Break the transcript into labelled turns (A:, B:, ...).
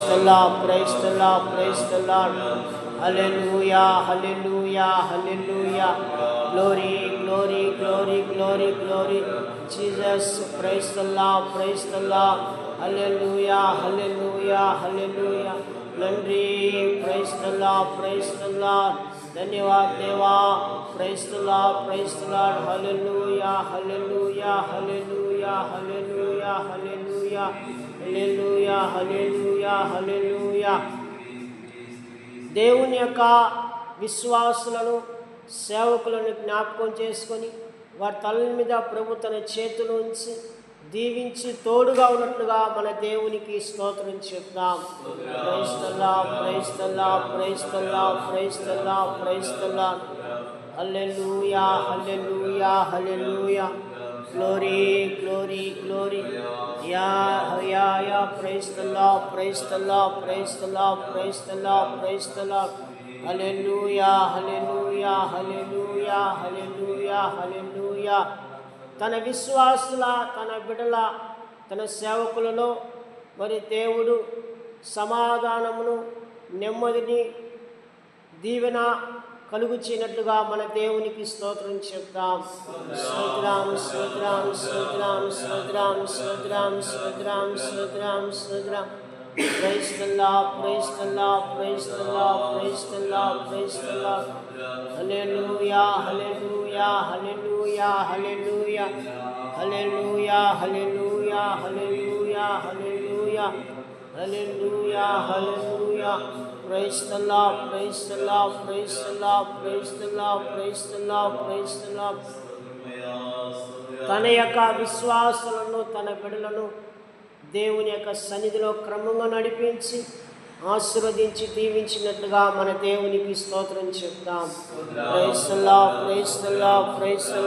A: Praise the Lord, praise the Lord. Hallelujah, hallelujah, hallelujah. Glory, glory, glory, glory, glory. Jesus, praise the Lord, praise the Lord. Hallelujah, hallelujah, hallelujah. Nandri, praise the Lord, praise the Lord. Dhanyavad Deva, praise the Lord, praise the Lord. Hallelujah, hallelujah, hallelujah, hallelujah, hallelujah. Hallelujah hallelujah హల్లెలూయా. దేవుని యొక్క విశ్వాసులను సేవకులను జ్ఞాపకం చేసుకొని వారి తల మీద ప్రభు తన చేతులు ఉంచి దీవించి తోడుగా ఉన్నట్లుగా మన దేవునికి స్తోత్రం చెప్తాం. Praise the lord, praise the lord, praise the lord, praise the lord, praise the lord. Hallelujah hallelujah hallelujah. Glory, glory, glory. Yeah. Praise the Lord, praise the Lord, praise the Lord, praise the Lord, praise the Lord. Hallelujah, hallelujah, hallelujah, hallelujah, hallelujah. తన విశ్వాసుల తన బిడ్డల తన సేవకులలో మరి దేవుడు సమాధానమును నెమ్మదిని దీవెన కలుగుచినట్లుగా మన దేవునికి స్తోత్రం చెప్తాం. స్తోత్రం స్తోత్రం స్తోత్రం స్తోత్రం స్తోత్రం స్తోత్రం స్తోత్రం స్తోత్రం. Praise the lord, praise the lord, praise the lord, praise the lord, praise the lord. Hallelujah hallelujah hallelujah hallelujah hallelujah hallelujah hallelujah hallelujah hallelujah hallelujah. Praise the Lord, praise the Lord, praise the Lord, praise the Lord, praise the Lord, praise the Lord. తన యొక్క విశ్వాసులను తన బిడ్డలను దేవుని యొక్క సన్నిధిలో క్రమంగా నడిపించి ఆశీర్వదించి దీవించినట్లుగా మన దేవునికి స్తోత్రం చెప్తాం. Praise the lord, praise the lord, praise the lord.